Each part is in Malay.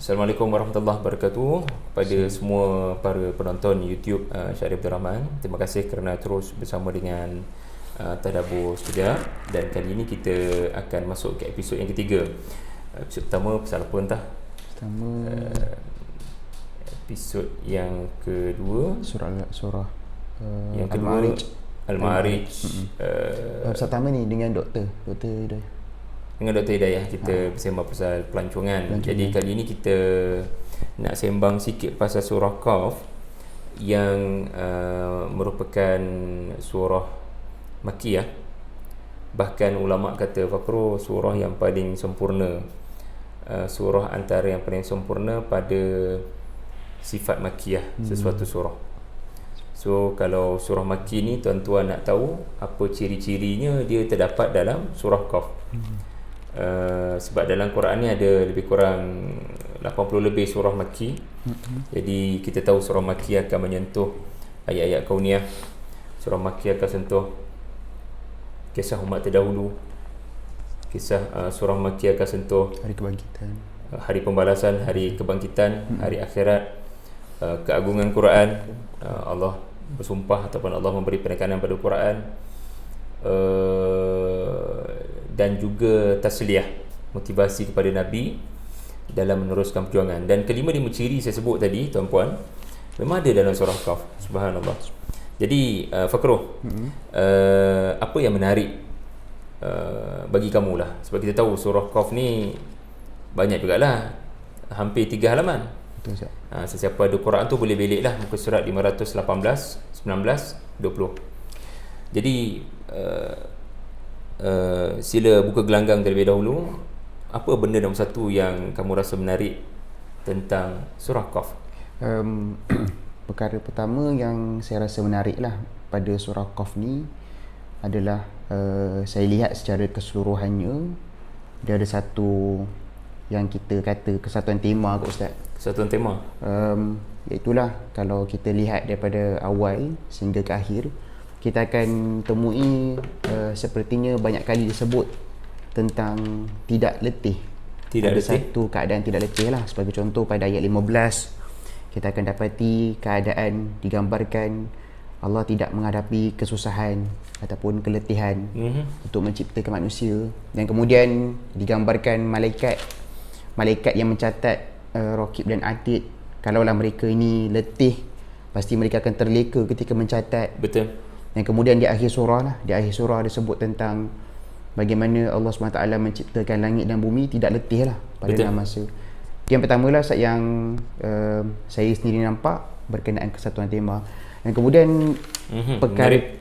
Assalamualaikum warahmatullahi wabarakatuh kepada semua para penonton YouTube Syarif Abdul Rahman. Terima kasih kerana terus bersama dengan Tadabbur Sekejap. Dan kali ini kita akan masuk ke episod yang ketiga. Episod pertama pasal apa entah? Episod yang kedua surah yang kedua Al-Ma'arij. Episod pertama ni dengan Dr. Hidayah. Dengan Dr. Hidayah kita bersembang pasal pelancongan. Jadi kali ini kita nak sembang sikit pasal surah Qaf yang merupakan surah Makkiyah. Bahkan ulama kata Fakro surah yang paling sempurna, surah antara yang paling sempurna pada sifat Makkiyah sesuatu surah. So kalau surah Makki ni tuan-tuan nak tahu apa ciri-cirinya, dia terdapat dalam surah Qaf. Sebab dalam Quran ni ada lebih kurang 80 lebih surah Makki. Jadi kita tahu surah Makki akan menyentuh ayat-ayat kauniyah. Surah Makki akan sentuh kisah umat terdahulu. Surah Makki akan sentuh Hari Kebangkitan, hari pembalasan, hari kebangkitan, hari akhirat, keagungan Quran, Allah bersumpah ataupun Allah memberi penekanan pada Quran, dan juga tasliyah, motivasi kepada Nabi dalam meneruskan perjuangan. Dan kelima-lima ciri saya sebut tadi tuan-puan memang ada dalam surah Qaf. Subhanallah. Jadi Fakro, apa yang menarik bagi kamu lah, sebab kita tahu surah Qaf ni banyak jugalah, hampir 3 halaman. betul tak? Sesiapa ada Quran tu boleh belik lah muka surat 518, 19, 20. Jadi sila buka gelanggang terlebih dahulu. Apa benda nombor satu yang kamu rasa menarik tentang surah Qaf? Perkara pertama yang saya rasa menarik lah pada surah Qaf ni adalah saya lihat secara keseluruhannya dia ada satu yang kita kata kesatuan tema kot Ustaz. Kesatuan tema? Iaitulah kalau kita lihat daripada awal sehingga ke akhir, kita akan temui sepertinya banyak kali disebut tentang tidak letih. Ada satu keadaan tidak letih lah. Sebagai contoh pada ayat 15 kita akan dapati keadaan digambarkan Allah tidak menghadapi kesusahan ataupun keletihan untuk menciptakan manusia. Dan kemudian digambarkan malaikat yang mencatat Raqib dan Atid. Kalaulah mereka ini letih, pasti mereka akan terleka ketika mencatat. Betul. Dan kemudian di akhir surah lah, di akhir surah ada sebut tentang bagaimana Allah SWT menciptakan langit dan bumi tidak letih lah pada dalam masa. Yang pertama lah yang saya sendiri nampak berkenaan kesatuan tema. Dan kemudian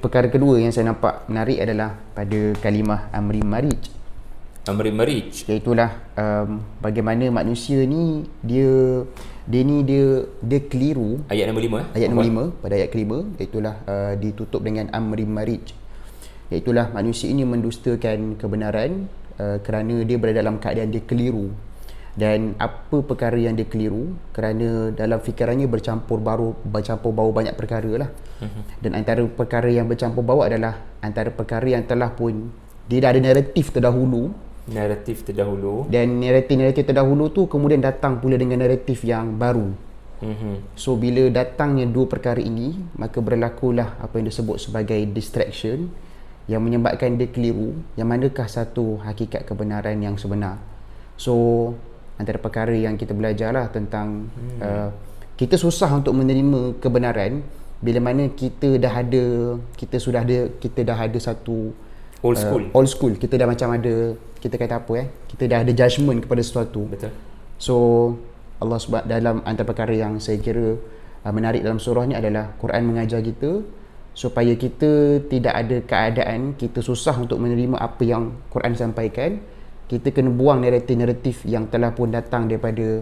perkara kedua yang saya nampak menarik adalah pada kalimah Amri Marij. Iaitulah bagaimana manusia ni dia keliru. Ayat nombor 5 Ayat nombor 5 pada ayat kelima, iaitulah ditutup dengan Amri Marij. Iaitulah manusia ini mendustakan kebenaran kerana dia berada dalam keadaan dia keliru. Dan apa perkara yang dia keliru? Kerana dalam fikirannya bercampur bau banyak perkara lah. Dan antara perkara yang bercampur bau adalah antara perkara yang telah pun dia dah ada naratif terdahulu. Dan naratif terdahulu tu kemudian datang pula dengan naratif yang baru. So bila datangnya dua perkara ini, maka berlakulah apa yang disebut sebagai distraction yang menyebabkan dia keliru yang manakah satu hakikat kebenaran yang sebenar. So antara perkara yang kita belajarlah tentang kita susah untuk menerima kebenaran bila mana kita dah ada satu old school. Kita dah macam ada, kita kata apa kita dah ada judgement kepada sesuatu. Betul. So Allah SWT dalam antara perkara yang saya kira menarik dalam surah ni adalah Quran mengajar kita supaya kita tidak ada keadaan kita susah untuk menerima apa yang Quran sampaikan. Kita kena buang naratif yang telah pun datang daripada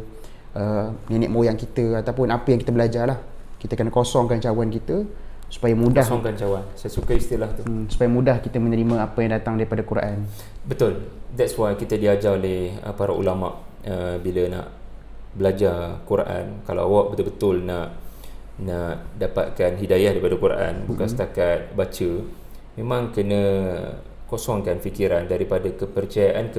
nenek moyang kita ataupun apa yang kita belajar lah. Kita kena kosongkan cawan kita supaya mudah. Kosongkan cawan, saya suka istilah tu. Supaya mudah kita menerima apa yang datang daripada Quran. Betul. That's why kita diajar oleh para ulama bila nak belajar Quran, kalau awak betul-betul nak dapatkan hidayah daripada Quran, bukan setakat baca, memang kena kosongkan fikiran daripada kepercayaan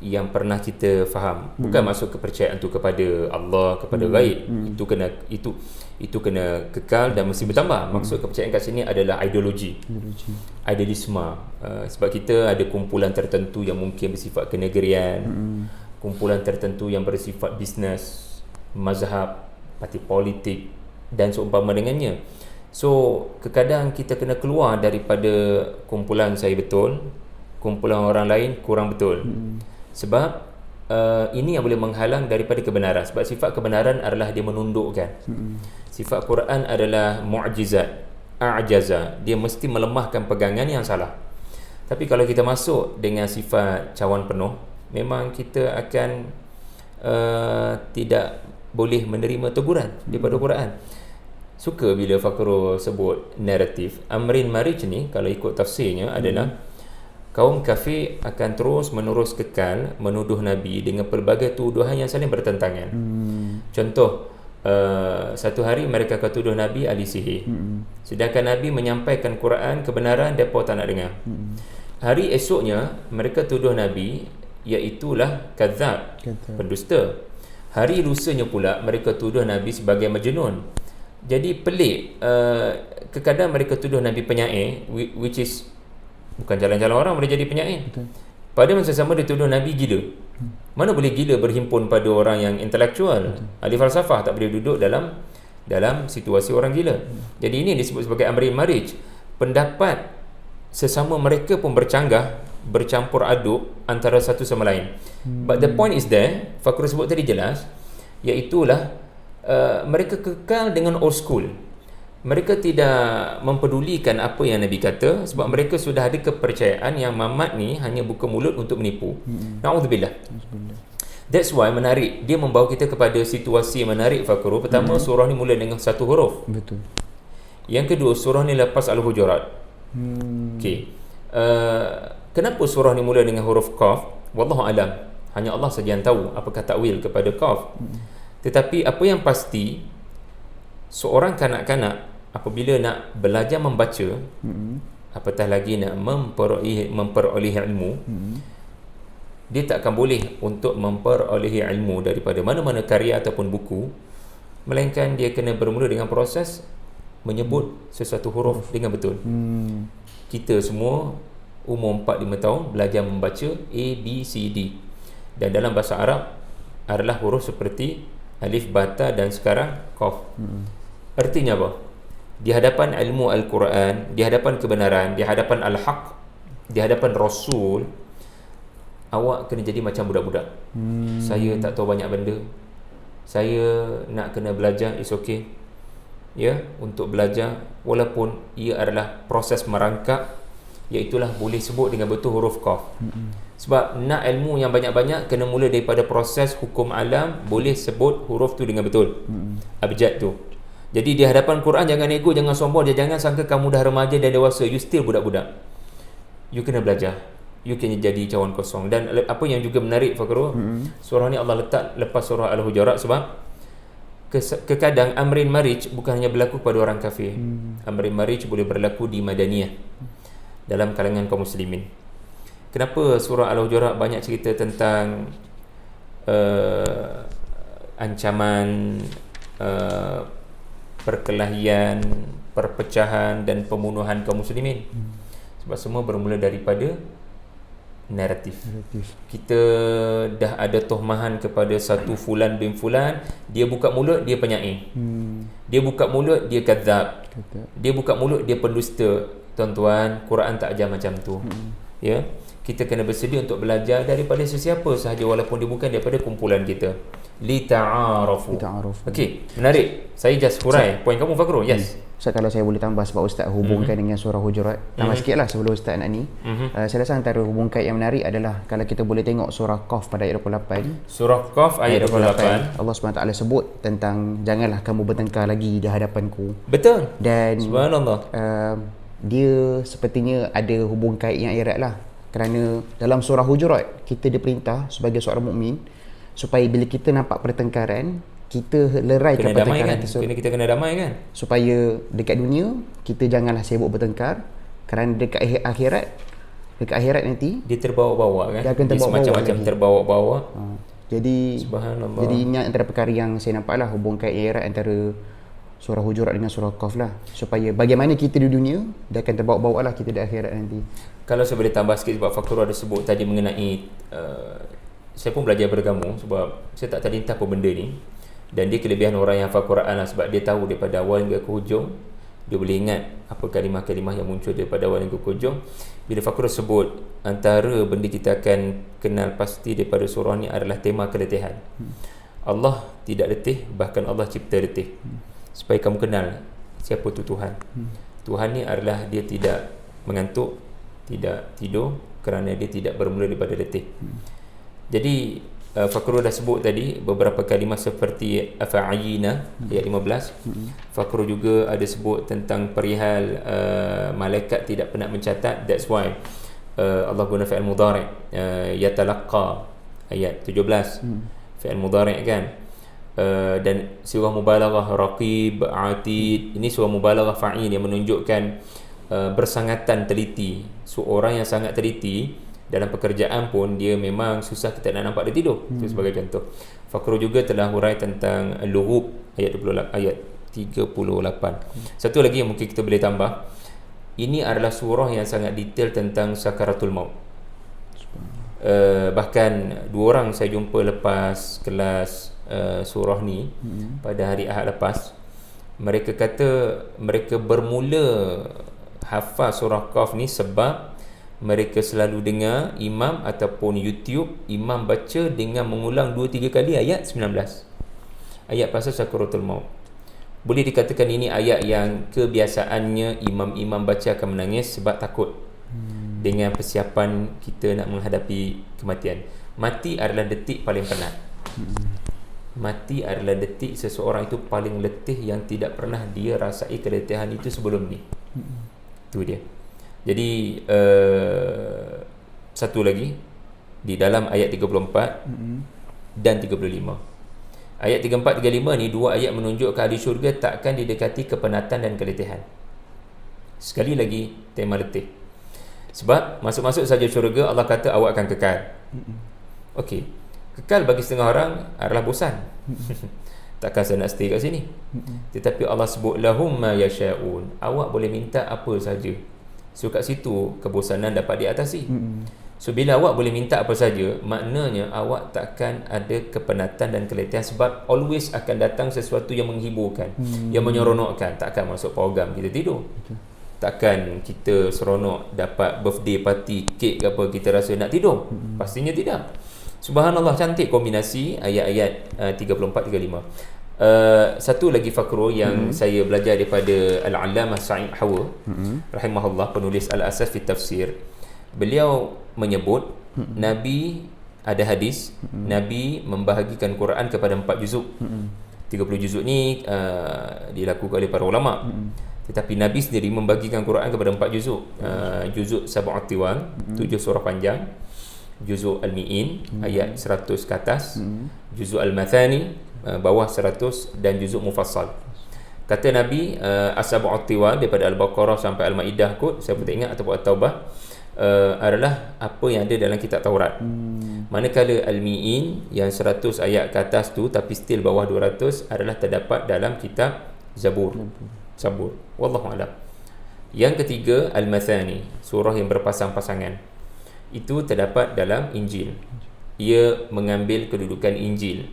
yang pernah kita faham. Bukan maksud kepercayaan tu kepada Allah, kepada ghaib. Itu kena kekal dan mesti bertambah. Maksud kepercayaan kat sini adalah ideologi. Idealisme. Sebab kita ada kumpulan tertentu yang mungkin bersifat kenegerian, kumpulan tertentu yang bersifat bisnes, mazhab, parti politik dan seumpama dengannya. So, kadang kita kena keluar daripada kumpulan saya betul, kumpulan orang lain kurang betul. Sebab ini yang boleh menghalang daripada kebenaran. Sebab sifat kebenaran adalah dia menundukkan. Sifat Quran adalah mu'jizat, a'jaza. Dia mesti melemahkan pegangan yang salah. Tapi kalau kita masuk dengan sifat cawan penuh, memang kita akan tidak boleh menerima teguran daripada Quran. Suka bila Fakrul sebut naratif. Amrin marij ni, kalau ikut tafsirnya adalah kaum kafir akan terus menerus kekal menuduh Nabi dengan pelbagai tuduhan yang saling bertentangan. Contoh, satu hari mereka akan tuduh Nabi ahli sihir. Sedangkan Nabi menyampaikan Quran kebenaran, mereka tak nak dengar. Hari esoknya mereka tuduh Nabi iaitulah kadzab, pendusta. Hari lusanya pula mereka tuduh Nabi sebagai majnun. Jadi pelik, kadang mereka tuduh Nabi penyair, which is bukan jalan-jalan orang boleh jadi penyair. Pada masa sama dia tuduh Nabi gila. Mana boleh gila berhimpun pada orang yang intelektual, ahli falsafah, tak boleh duduk dalam situasi orang gila. Jadi ini disebut sebagai amrin marij. Pendapat sesama mereka pun bercanggah, bercampur aduk antara satu sama lain. But the point is there, Fakrul sebut tadi jelas, iaitulah mereka kekal dengan old school. Mereka tidak mempedulikan apa yang Nabi kata, sebab mereka sudah ada kepercayaan yang Muhammad ni hanya buka mulut untuk menipu. Na'udzubillah. That's why menarik, dia membawa kita kepada situasi yang menarik, Fakrul. Pertama, surah ni mula dengan satu huruf. Betul. Yang kedua, surah ni lepas Al-Hujurat. Okey. Kenapa surah ni mula dengan huruf Qaf? Wallahu alam. Hanya Allah saja yang tahu apakah takwil kepada Qaf. Tetapi apa yang pasti, seorang kanak-kanak apabila nak belajar membaca, apatah lagi nak memperoleh ilmu, dia tak akan boleh untuk memperoleh ilmu daripada mana-mana karya ataupun buku, melainkan dia kena bermula dengan proses menyebut sesuatu huruf dengan betul. Kita semua umur 4-5 tahun belajar membaca A, B, C, D, dan dalam bahasa Arab adalah huruf seperti alif, bata dan sekarang qaf. Artinya apa? Di hadapan ilmu Al-Quran, di hadapan kebenaran, di hadapan Al-Haq, di hadapan Rasul, awak kena jadi macam budak-budak. Saya tak tahu banyak benda, saya nak kena belajar, it's okay. Ya, untuk belajar, walaupun ia adalah proses merangkak, iaitulah boleh sebut dengan betul huruf Qaf. Sebab nak ilmu yang banyak-banyak, kena mula daripada proses hukum alam, boleh sebut huruf tu dengan betul. Abjad tu. Jadi di hadapan Quran, jangan ego, jangan sombong, jangan sangka kamu dah remaja dan dewasa, you still budak-budak. You kena belajar, you kena jadi cawan kosong. Dan apa yang juga menarik, Fakrul, surah ni Allah letak lepas surah Al-Hujurat, sebab kekadang amrin marij bukan hanya berlaku pada orang kafir. Amrin marij boleh berlaku di Madaniyah, dalam kalangan kaum muslimin. Kenapa surah Al-Hujurat banyak cerita tentang ancaman perkelahian, perpecahan dan pembunuhan kaum muslimin? Sebab semua bermula daripada naratif. Kita dah ada tuhmahan kepada satu fulan bin fulan, dia buka mulut dia penyair, dia buka mulut dia kadzab, dia buka mulut dia pendusta. Tuan-tuan, Quran tak ajar macam tu. Ya, kita kena bersedia untuk belajar daripada sesiapa sahaja, walaupun dia bukan daripada kumpulan kita. Li ta'arafu. Okey, menarik. Saya just hurai poin kamu, Fakrul. Yes. Ustaz, kalau saya boleh tambah, sebab Ustaz hubungkan dengan surah Hujurat, tambah sikit lah sebelum Ustaz nak ni. Saya rasa antara hubung kait yang menarik adalah kalau kita boleh tengok surah Qaf pada ayat 28. Surah Qaf ayat 28, Allah SWT sebut tentang janganlah kamu bertengkar lagi di hadapanku. Betul. Dan subhanallah, dia sepertinya ada hubung kait yang erat lah, kerana dalam surah Hujurat kita diperintah sebagai seorang mukmin supaya bila kita nampak pertengkaran, kita leraikan pertengkaran tersebut. Kita kena damai kan, supaya dekat dunia kita janganlah sibuk bertengkar, kerana dekat akhirat dekat akhirat nanti dia terbawa-bawa kan. dia akan terbawa-bawa semacam-macam lagi. terbawa-bawa. Jadi Subhanallah. Jadi ini antara perkara yang saya nampak lah, hubungkan erat antara surah Hujurat dengan surah Qaf lah, supaya bagaimana kita di dunia dia akan terbawa-bawa lah kita di akhirat nanti. Kalau saya boleh tambah sikit, sebab Fakrul ada sebut tadi mengenai saya pun belajar beragama, sebab saya tak terlintas apa benda ni, dan dia kelebihan orang yang hafal Quran lah, sebab dia tahu daripada awal hingga ke hujung, dia boleh ingat apa kalimah-kalimah yang muncul daripada awal hingga ke hujung. Bila Fakrul sebut antara benda kita akan kenal pasti daripada surah ni adalah tema keletihan. Allah tidak letih, bahkan Allah cipta letih, supaya kamu kenal siapa tu Tuhan. Tuhan ni adalah dia tidak mengantuk, tidak tidur, kerana dia tidak bermula daripada letih. Jadi Fakrul dah sebut tadi beberapa kalimah seperti afa'ayina ayat 15. Fakrul juga ada sebut tentang perihal malaikat tidak pernah mencatat. That's why Allah guna fi'il mudhari', yatalaqqa ayat 17, fi'il mudhari' kan. Dan surah mubalaghah raqib, atid, ini surah mubalaghah fa'il yang menunjukkan bersangatan teliti. So orang yang sangat teliti dalam pekerjaan pun dia memang susah kita nak nampak dia tidur. Itu sebagai contoh. Fakrul juga telah hurai tentang al-lughub ayat 28, ayat 38. Satu lagi yang mungkin kita boleh tambah, ini adalah surah yang sangat detail tentang sakaratul maut. Bahkan dua orang saya jumpa lepas kelas surah ni pada hari Ahad lepas, mereka kata mereka bermula hafal surah Qaf ni sebab mereka selalu dengar imam ataupun YouTube imam baca dengan mengulang 2-3 kali ayat 19, ayat pasal sakaratul maut. Boleh dikatakan ini ayat yang kebiasaannya imam-imam baca akan menangis sebab takut dengan persiapan kita nak menghadapi kematian. Mati adalah detik paling penat. Mati adalah detik seseorang itu paling letih yang tidak pernah dia rasai keletihan itu sebelum ni. Itu dia. Jadi satu lagi di dalam ayat 34 dan 35. Ayat 34-35 ni dua ayat menunjukkan ahli syurga takkan didekati kepenatan dan keletihan. Sekali lagi tema letih. Sebab masuk-masuk saja syurga Allah kata awak akan kekal. Okey. Kekal bagi setengah orang adalah bosan. Takkan saya nak stay kat sini. Tetapi Allah sebut lahum ma yasha'un. Awak boleh minta apa saja. So kat situ kebosanan dapat diatasi. So bila awak boleh minta apa saja, maknanya awak takkan ada kepenatan dan keletihan, sebab always akan datang sesuatu yang menghiburkan, yang menyeronokkan. Takkan masuk program kita tidur. Takkan kita seronok dapat birthday party, kek ke apa kita rasa nak tidur. Pastinya tidak. Subhanallah, cantik kombinasi ayat-ayat 34-35. Satu lagi Fakrul yang saya belajar daripada Al-Allamah Sa'id Hawa rahimahullah, penulis Al-Asas fi Tafsir. Beliau menyebut Nabi, ada hadis Nabi membahagikan Quran kepada 4 juzuk. 30 juzuk ni dilakukan oleh para ulama. Tetapi Nabi sendiri membagikan Quran kepada 4 juzuk. Juzuk Sab'at Tiwal, 7 surah panjang. Juzuk Al-Mi'in ayat 100 ke atas. Juzuk Al-Mathani bawah 100, dan juzuk Mufassal. Kata Nabi, As-Sab'at Tiwal daripada Al-Baqarah sampai Al-Maidah kot, saya pun tak ingat, ataupun At-Taubah, adalah apa yang ada dalam kitab Taurat. Manakala Al-Mi'in yang 100 ayat ke atas tu tapi still bawah 200 adalah terdapat dalam kitab Zabur. Wallahu a'lam. Yang ketiga Al-Mathani, surah yang berpasang-pasangan. Itu terdapat dalam Injil. Ia mengambil kedudukan Injil.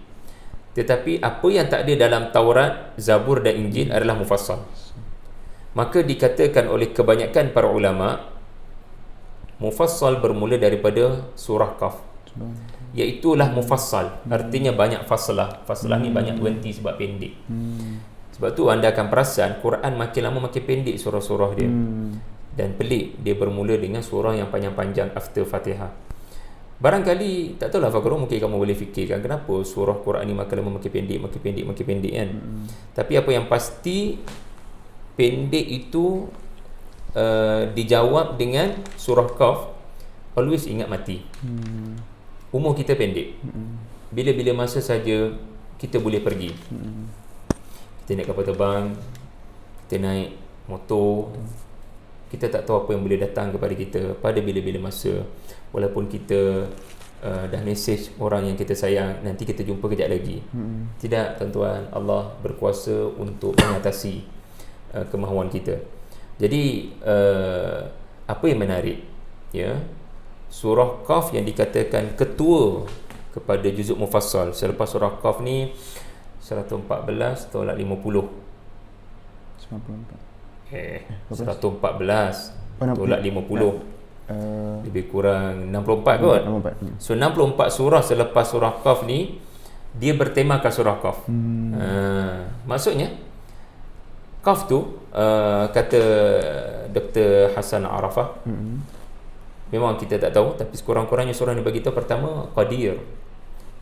Tetapi apa yang tak ada dalam Taurat, Zabur dan Injil adalah mufassal. Maka dikatakan oleh kebanyakan para ulama, mufassal bermula daripada surah Qaf. Iaitulah mufassal, artinya banyak faslah. Faslah ni banyak berhenti sebab pendek. Sebab tu anda akan perasan Quran makin lama makin pendek surah-surah dia. Dan pelik, dia bermula dengan surah yang panjang-panjang after Fatihah. Barangkali tak tahulah Fakrul, mungkin kamu boleh fikirkan kenapa surah Quran ni makin lama makin pendek kan. Tapi apa yang pasti, pendek itu dijawab dengan surah Qaf. Always ingat mati. Umur kita pendek. Bila-bila masa saja kita boleh pergi. Kita naik kapal terbang, kita naik motor, Kita tak tahu apa yang boleh datang kepada kita pada bila-bila masa. Walaupun kita dah message orang yang kita sayang, nanti kita jumpa kejap lagi. Tidak, tuan-tuan, Allah berkuasa untuk mengatasi kemahuan kita. Jadi apa yang menarik, ya, surah Qaf yang dikatakan ketua kepada juzuk mufassal. Selepas surah Qaf ni 114 tolak 50. 114 tolak 50. Lebih kurang 64 kot. 64. So 64 surah selepas surah Qaf ni dia bertemakan surah Qaf. Maksudnya Qaf tu kata Dr. Hasan Arafah, memang kita tak tahu, tapi sekurang-kurangnya surah ni bagi tahu pertama Qadir.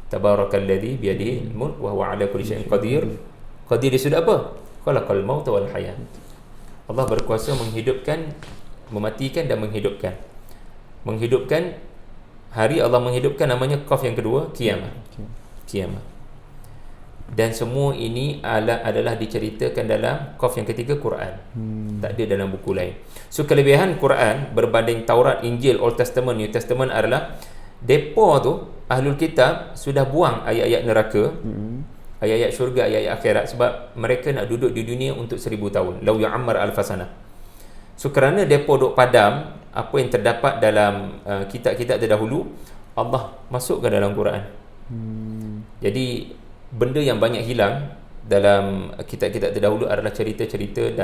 Tabarakalladzi biyadihi al-mulk wa huwa ala kulli syai'in qadir. Qadir dia sudah apa? Khalaqal mauta wal hayat. Allah berkuasa menghidupkan, mematikan dan menghidupkan. Menghidupkan, hari Allah menghidupkan namanya Qaf yang kedua, Qiyamah. Qiyamah. Dan semua ini adalah diceritakan dalam Qaf yang ketiga, Quran. Tak ada dalam buku lain. So kelebihan Quran berbanding Taurat, Injil, Old Testament, New Testament adalah depa tu, Ahlul Kitab sudah buang ayat-ayat neraka, ayat-ayat syurga, ayat-ayat akhirat, sebab mereka nak duduk di dunia untuk 1000 tahun. Lau ya'ammar alfasana. So kerana depa duk padam apa yang terdapat dalam kitab-kitab terdahulu, Allah masukkan dalam Quran. Jadi benda yang banyak hilang dalam kitab-kitab terdahulu adalah cerita-cerita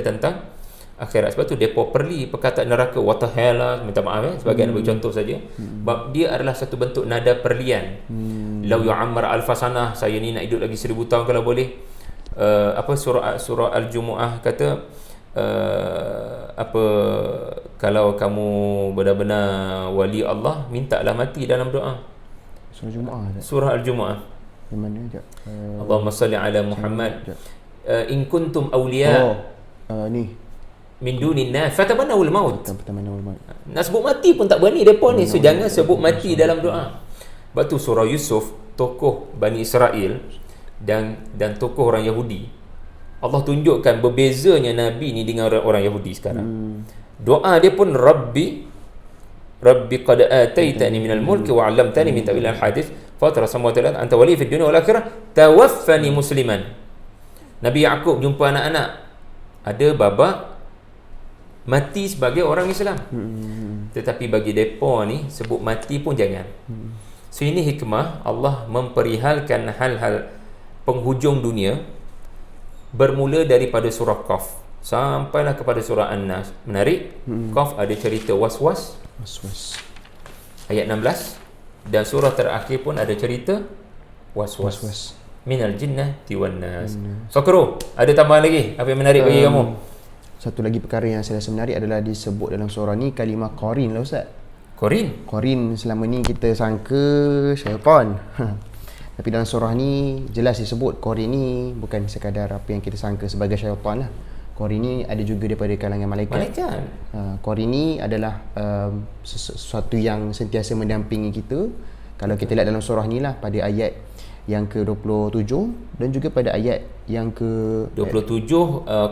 tentang akhirat. Sebab tu depa perli perkataan neraka, what the hell lah, minta maaf sebagai bagi contoh saja. Sebab dia adalah satu bentuk nada perlian. Lau yu'ammar alfasana, saya ni nak hidup lagi 1000 tahun kalau boleh. Surah Al-Jumu'ah kata kalau kamu benar-benar wali Allah, mintalah mati dalam doa. Surah Jumu'ah. Surah Al-Jumu'ah. Di mana je? Allahumma salli ala Muhammad. In kuntum awliya ni min dunin nas fatabannawul maut. Fatabannawul maut. Nak sebut mati pun tak berani depa ni. So jangan sebut mati dalam doa. Sebab tu surah Yusuf, tokoh Bani Israel dan tokoh orang Yahudi, Allah tunjukkan berbezanya Nabi ni dengan orang Yahudi sekarang. Doa dia pun Rabbi qad ataitani minal mulki wa 'allamtani min ta'wil al-hadits fatir as-samawati wal ardi anta wali fid dunya wal akhirah tawaffani musliman. Nabi Yaqub jumpa anak-anak, ada bapa mati sebagai orang Islam. Tetapi bagi depa ni sebut mati pun jangan. So ini hikmah Allah memperihalkan hal-hal penghujung dunia bermula daripada surah Qaf sampailah kepada surah An-Nas. Menarik. Qaf ada cerita was-was ayat 16, dan surah terakhir pun ada cerita was-was minal jinnati wan nas. Fakru, ada tambahan lagi apa yang menarik bagi kamu? Satu lagi perkara yang saya rasa menarik adalah disebut dalam surah ni kalimah qarin lah Ustaz. Qarin selama ni kita sangka syaitan. Tapi dalam surah ni jelas disebut qarin ni bukan sekadar apa yang kita sangka sebagai syaitan lah. Qarin ni ada juga daripada kalangan malaikat. Qarin ni adalah sesuatu yang sentiasa mendampingi kita. Kalau kita lihat dalam surah ni lah, pada ayat yang ke-27 dan juga pada ayat yang ke-27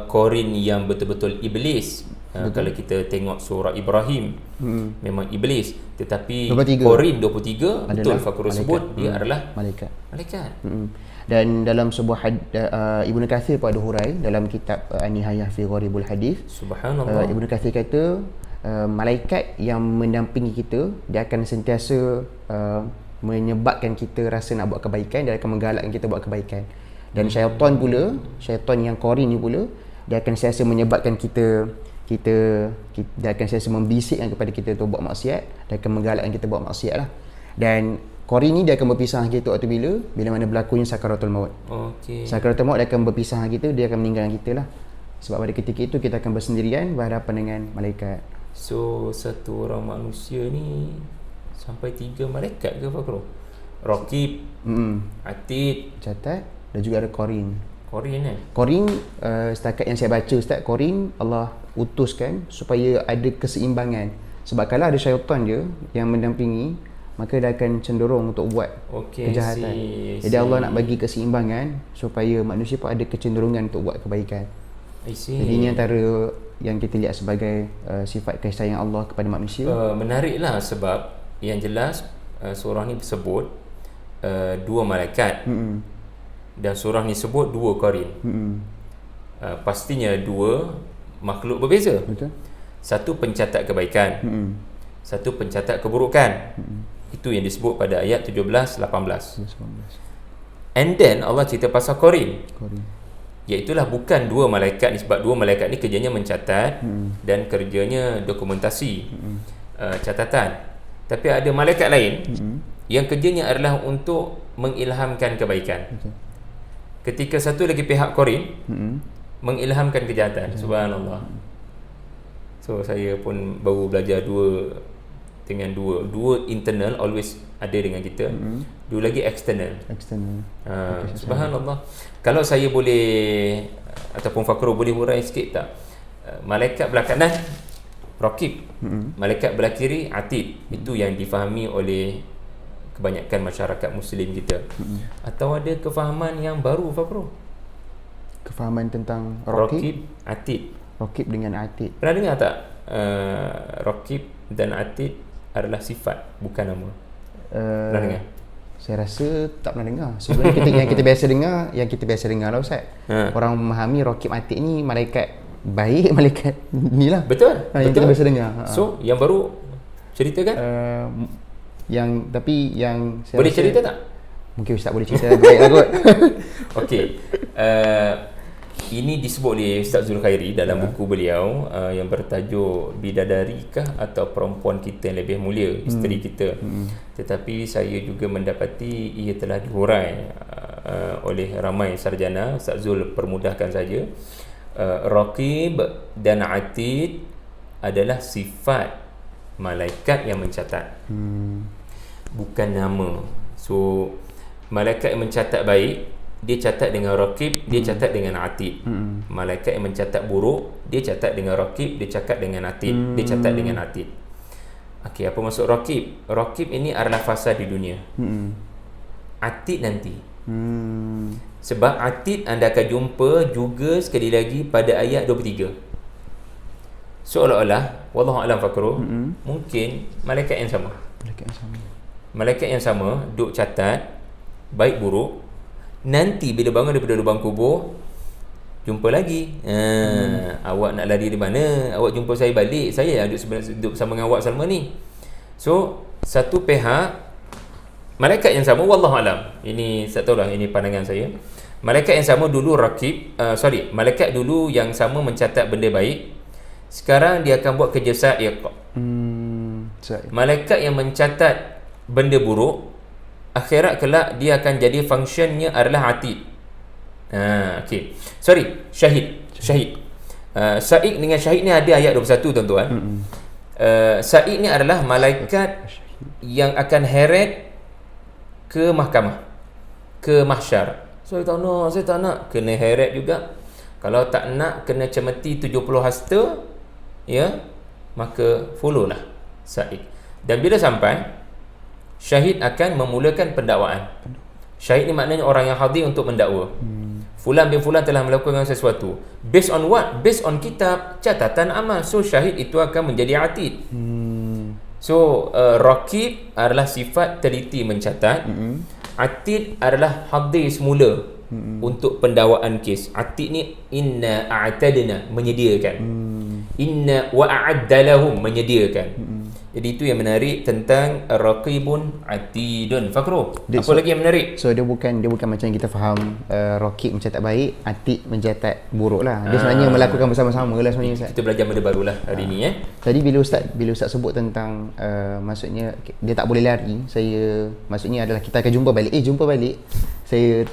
Qarin yang betul-betul iblis. Kalau kita tengok surah Ibrahim, memang iblis, tetapi 23. Qarin 23 betul Fakrul sebut dia adalah malaikat. Dan dalam sebuah Ibnu Katsir pada hurai dalam kitab An-Nihayah fi Gharibul Hadis, subhanallah, Ibnu Katsir kata malaikat yang mendampingi kita, dia akan sentiasa menyebabkan kita rasa nak buat kebaikan, dia akan menggalakkan kita buat kebaikan. Dan syaitan yang Qarin ni pula, dia akan sentiasa menyebabkan kita dia akan sentiasa membisikkan kepada kita untuk buat maksiat, dia akan menggalakkan kita buat maksiat lah. Dan Qarin ni dia akan berpisah kita waktu bila mana berlakunya sakaratul maut. Sakaratul maut dia akan berpisah kita, dia akan meninggalkan kita lah. Sebab pada ketika itu kita akan bersendirian berhadapan dengan malaikat. So satu orang manusia ni sampai 3 malaikat ke Fakru? Raqib, Atid, catat, dan juga ada Qarin. Qarin setakat yang saya baca Ustaz, Qarin Allah utuskan supaya ada keseimbangan. Sebab kalau ada syaitan dia yang mendampingi, maka dia akan cenderung untuk buat kejahatan. Jadi Allah nak bagi keseimbangan supaya manusia pun ada kecenderungan untuk buat kebaikan. I see. Jadi ini antara yang kita lihat sebagai sifat kasih sayang Allah kepada manusia. Menariklah sebab yang jelas surah ni sebut 2 malaikat. Dan surah ni sebut 2 qarin. Pastinya 2 makhluk berbeza. Betul. Satu pencatat kebaikan, satu pencatat keburukan. Itu yang disebut pada ayat 17, 18. And then Allah cerita pasal qarin. Iaitulah bukan 2 malaikat ni, sebab 2 malaikat ni kerjanya mencatat dan kerjanya dokumentasi, catatan. Tapi ada malaikat lain yang kerjanya adalah untuk mengilhamkan kebaikan. Ketika satu lagi pihak qarin mengilhamkan kejahatan. Subhanallah. So saya pun baru belajar dua internal always ada dengan kita. Dua lagi external. Subhanallah. Kalau saya boleh ataupun Fakrul boleh hurai sikit tak? Malaikat belah kanan Raqib, malaikat belah kiri Atid. Itu yang difahami oleh kebanyakan masyarakat Muslim kita. Atau ada kefahaman yang baru, Fakrul? Kefahaman tentang Raqib, Atid. Raqib dengan Atid. Pernah dengar tak? Raqib dan Atid adalah sifat, bukan nama. Pernah dengar? Saya rasa tak pernah dengar. Sebenarnya yang kita biasa dengar lah Ustaz. Orang memahami Raqib Atid ni malaikat baik, malaikat ni lah. Betul. Yang kita biasa dengar. So, yang baru ceritakan? Tapi yang saya boleh rasa, cerita tak? Mungkin Ustaz boleh cerita baik lah kot. Okey. Ini disebut oleh Ustaz Zulkhairi dalam buku beliau yang bertajuk Bidadarikah atau Perempuan Kita yang Lebih Mulia, Isteri Kita. Tetapi saya juga mendapati ia telah dihurai oleh ramai sarjana. Ustaz Zul permudahkan saja. Raqib dan Atid adalah sifat malaikat yang mencatat, bukan nama. So malaikat yang mencatat baik, dia catat dengan Raqib, dia catat dengan Atid. Malaikat yang mencatat buruk, dia catat dengan Raqib, dia catat dengan Atid, dia catat dengan Atid. Okey, apa maksud Raqib? Raqib ini adalah fasa di dunia. Atid nanti. Sebab Atid anda akan jumpa juga sekali lagi pada ayat 23. Seolah-olah wallahu alam Fakrul, mungkin malaikat yang sama. Malaikat yang sama duk catat baik buruk. Nanti bila bangun daripada lubang kubur, jumpa lagi. Awak nak lari di mana? Awak jumpa saya balik. Saya yang duduk bersama dengan awak selama ni. So satu pihak malaikat yang sama, wallahu alam. Ini tak tahulah, ini pandangan saya. Malaikat yang sama dulu Raqib, malaikat dulu yang sama mencatat benda baik. Sekarang dia akan buat kerja sa'iq. Malaikat yang mencatat benda buruk, akhirat kelak dia akan jadi functionnya adalah Atid. Okey. Syahid. Sa'iq dengan syahid ni ada ayat 21 tuan-tuan. Sa'iq ni adalah malaikat yang akan heret ke mahkamah, ke mahsyar. Saya tak nak kena heret juga. Kalau tak nak kena cemeti 70 hasta, ya, maka follow lah sa'iq. Dan bila sampai, syahid akan memulakan pendakwaan. Syahid ni maknanya orang yang hadir untuk mendakwa. Fulan bin Fulan telah melakukan sesuatu. Based on what? Based on kitab, catatan amal. So syahid itu akan menjadi Atid. So Raqib adalah sifat teliti mencatat. Atid adalah hadir semula untuk pendakwaan kes. Atid ni inna a'tadna, menyediakan. Inna wa a'adda lahum, menyediakan. Jadi itu yang menarik tentang Raqibun Atidun. Fakrul, apa lagi yang menarik? So dia bukan macam kita faham Raqib mencatat baik, Atid mencatat buruk lah. Dia sebenarnya melakukan bersama-sama lah sebenarnya Ustaz. Kita belajar benda baru lah hari ni. Tadi bila Ustaz sebut tentang maksudnya dia tak boleh lari, maksudnya adalah kita akan jumpa balik. Saya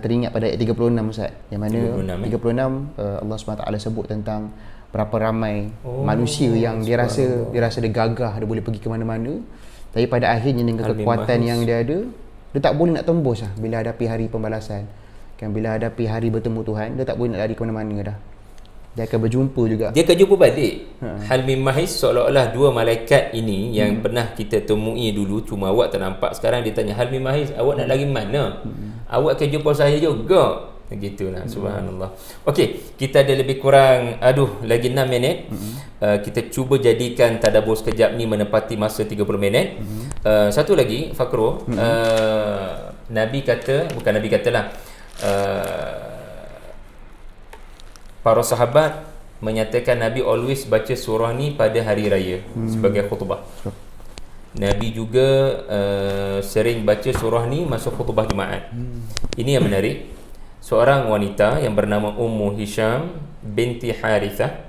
teringat pada ayat 36 Ustaz, yang mana 36 Allah SWT sebut tentang berapa ramai manusia yang dia rasa dia gagah, dia boleh pergi ke mana-mana, tapi pada akhirnya dengan kekuatan yang dia ada, dia tak boleh nak tembus lah bila hadapi hari pembalasan. Kan bila hadapi hari bertemu Tuhan, dia tak boleh nak lari ke mana-mana dah. Dia akan berjumpa juga. Dia akan jumpa balik. Hal min mahis, seolah-olah dua malaikat ini yang pernah kita temui dulu, cuma awak tak nampak. Sekarang dia tanya, hal min mahis, awak nak lari mana? Awak akan jumpa saya juga. Begitulah, subhanallah. Okey, kita ada lebih kurang lagi 6 minit. Kita cuba jadikan tadabbur sekejap ni menepati masa 30 minit. Satu lagi Fakro, Nabi kata, bukan Nabi katalah, para sahabat menyatakan Nabi always baca surah ni pada hari raya sebagai khutbah. Nabi juga sering baca surah ni masa khutbah Jumaat. Ini yang menarik. Seorang wanita yang bernama Ummu Hisham binti Harithah,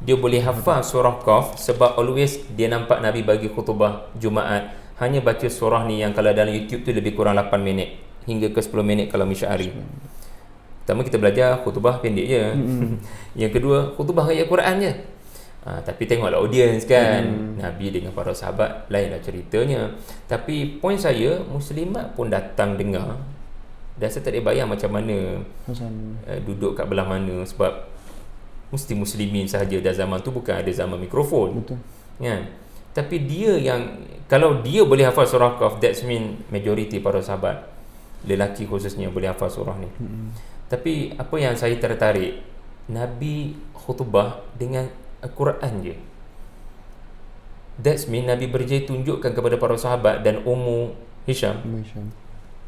dia boleh hafal surah Qaf sebab always dia nampak Nabi bagi khutbah Jumaat hanya baca surah ni yang kalau dalam YouTube tu lebih kurang 8 minit hingga ke 10 minit kalau Misyari. Pertama kita belajar khutbah pendek je. Yang kedua khutbah ayat Quran je. Tapi tengoklah audience kan. Nabi dengan para sahabat lainlah ceritanya. Tapi poin saya, muslimat pun datang dengar. Dan saya tak ada bayang macam mana duduk kat belah mana, sebab mesti muslimin sahaja. Dan zaman tu bukan ada zaman mikrofon. Betul. Kan? Tapi dia yang, kalau dia boleh hafal surah Qaf, that's mean majority para sahabat lelaki khususnya boleh hafal surah ni. Tapi apa yang saya tertarik, Nabi khutbah dengan Al-Quran je. That's mean Nabi berjaya tunjukkan kepada para sahabat dan Ummu Hisham,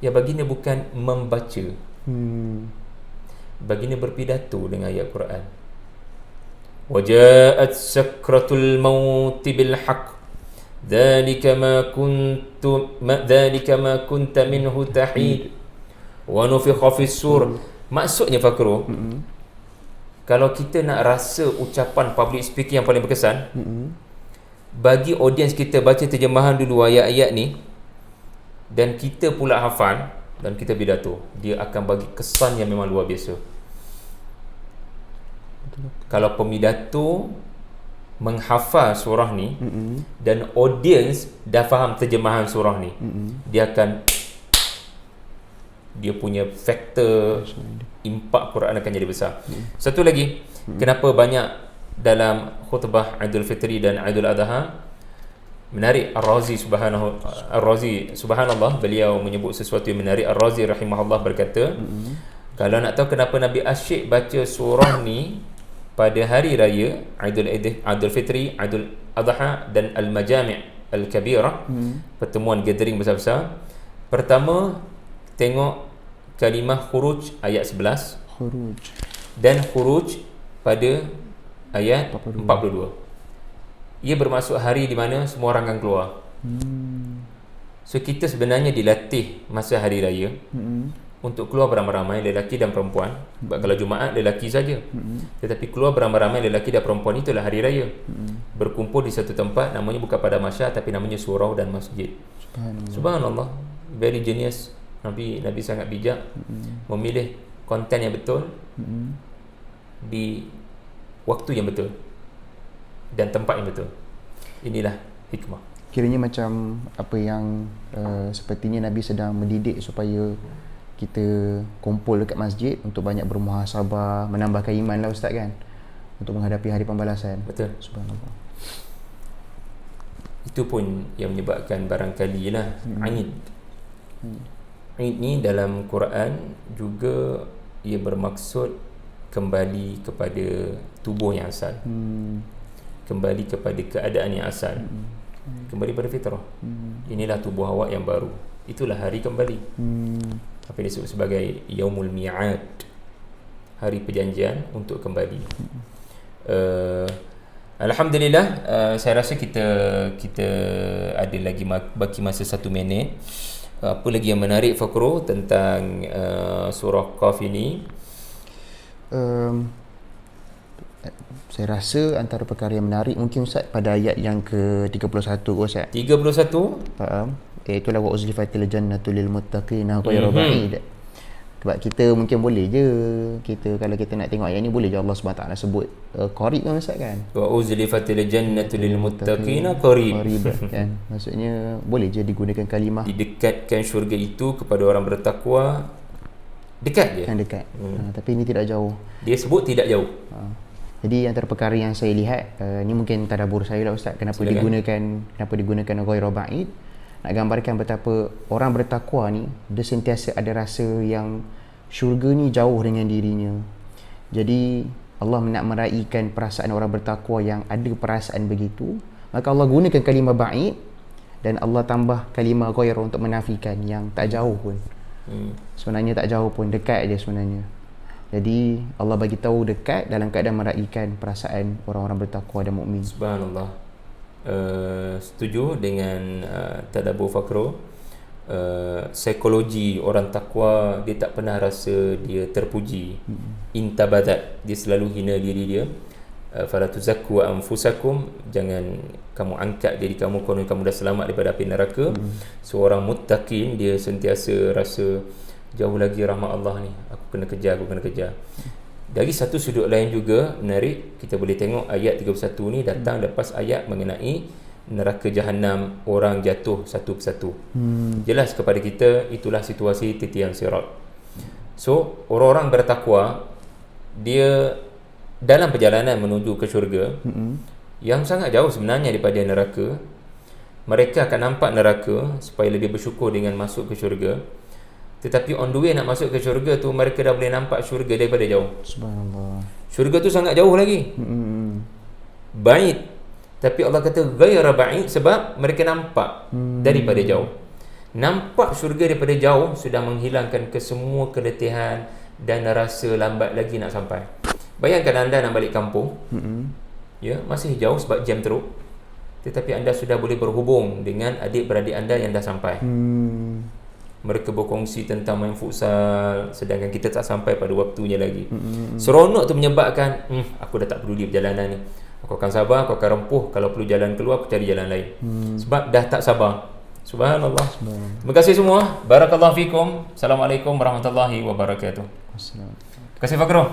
ya baginda bukan membaca, baginda berpidato dengan ayat Quran. Waja'at sakratul maut bil haqq dhalika ma kunta minhu tahid wa nufikha fis sur. Maksudnya Fakro, kalau kita nak rasa ucapan public speaking yang paling berkesan, bagi audiens kita baca terjemahan dulu ayat-ayat ni dan kita pula hafal dan kita pidato, dia akan bagi kesan yang memang luar biasa. Kalau pemidato menghafal surah ni dan audiens dah faham terjemahan surah ni, dia punya faktor impak Quran akan jadi besar. Satu lagi, kenapa banyak dalam khutbah Aidul Fitri dan Aidul Adha, menarik. Ar-Razi subhanallah, beliau menyebut sesuatu yang menarik. Ar-Razi rahimahullah berkata, kalau nak tahu kenapa Nabi asyik baca surah ni pada hari raya Aidul Fitri, Aidul Adha dan Al-Majami' Al-Kabirah, pertemuan gathering besar-besar. Pertama, tengok kalimah khuruj ayat 11 dan khuruj pada ayat 42. Ia bermaksud hari di mana semua orang akan keluar. So kita sebenarnya dilatih masa hari raya untuk keluar beramai-ramai, lelaki dan perempuan. Sebab kalau Jumaat lelaki saja, tetapi keluar beramai-ramai lelaki dan perempuan, itulah hari raya. Berkumpul di satu tempat, namanya bukan pada masyar tapi namanya surau dan masjid. Subhanallah, very genius. Nabi sangat bijak memilih konten yang betul di waktu yang betul dan tempat yang betul. Inilah hikmah. Kiranya macam apa yang sepertinya Nabi sedang mendidik supaya kita kumpul dekat masjid untuk banyak bermuhasabah, menambahkan iman lah Ustaz kan, untuk menghadapi hari pembalasan. Betul. Subhanallah. Itu pun yang menyebabkan barangkali lah Aid. Aid ni dalam Quran juga ia bermaksud kembali kepada tubuh yang asal, kembali kepada keadaan yang asal, kembali pada fitrah. Inilah tubuh awak yang baru. Itulah hari kembali. Apa yang disebut sebagai Yaumul Mi'ad, hari perjanjian untuk kembali. Alhamdulillah, saya rasa kita ada lagi baki masa 1 minit. Apa lagi yang menarik Fakro tentang surah Qaf ini? Saya rasa antara perkara yang menarik mungkin Ustaz pada ayat yang ke-31 Ustaz. 31? Itulah wa uzlifatil jannatu lil muttaqina ghayra ba'id. Sebab kita mungkin boleh je, kalau kita nak tengok ayat ni boleh je Allah SWT sebut qarib kan Ustaz kan. Wa uzlifatil jannatu lil muttaqina qarib kan. Maksudnya boleh je digunakan kalimah didekatkan syurga itu kepada orang bertakwa. Dekat je. Kan dekat. Tapi ini tidak jauh. Dia sebut tidak jauh. Jadi antara perkara yang saya lihat, ni mungkin tadabbur saya lah Ustaz, kenapa digunakan ghayra ba'id, nak gambarkan betapa orang bertakwa ni dia sentiasa ada rasa yang syurga ni jauh dengan dirinya. Jadi Allah nak meraihkan perasaan orang bertakwa yang ada perasaan begitu, maka Allah gunakan kalimah ba'id dan Allah tambah kalimah ghair untuk menafikan yang tak jauh pun. Sebenarnya tak jauh pun, dekat je sebenarnya. Jadi Allah bagi tahu dekat dalam keadaan meraihkan perasaan orang-orang bertakwa dan mukmin. Subhanallah. Setuju dengan Tadabbur Fakro. Psikologi orang takwa, dia tak pernah rasa dia terpuji. Intabadat, dia selalu hina diri dia. Fala tuzakku anfusakum, jangan kamu angkat diri kamu konon kamu dah selamat daripada api neraka. Seorang muttaqin, dia sentiasa rasa jauh lagi rahmat Allah ni, aku kena kejar. Dari satu sudut lain juga menarik, kita boleh tengok ayat 31 ni datang lepas ayat mengenai neraka Jahannam, orang jatuh satu persatu. Jelas kepada kita itulah situasi titian sirat. So orang-orang bertakwa, dia dalam perjalanan menuju ke syurga yang sangat jauh sebenarnya daripada neraka. Mereka akan nampak neraka supaya lebih bersyukur dengan masuk ke syurga. Tetapi on the way nak masuk ke syurga tu, mereka dah boleh nampak syurga daripada jauh. Subhanallah. Syurga tu sangat jauh lagi. Baik. Tapi Allah kata ghaira ba'id sebab mereka nampak daripada jauh. Nampak syurga daripada jauh sudah menghilangkan kesemua keletihan dan rasa lambat lagi nak sampai. Bayangkan anda nak balik kampung, ya, masih jauh sebab jam teruk, tetapi anda sudah boleh berhubung dengan adik-beradik anda yang dah sampai. Mereka berkongsi tentang main futsal, sedangkan kita tak sampai pada waktunya lagi. Seronok tu menyebabkan aku dah tak peduli perjalanan ni, aku akan sabar, aku akan rempuh. Kalau perlu jalan keluar, aku cari jalan lain. Sebab dah tak sabar. Subhanallah. Terima kasih semua. Barakallahu fikum. Assalamualaikum warahmatullahi wabarakatuh. Terima kasih Fakro.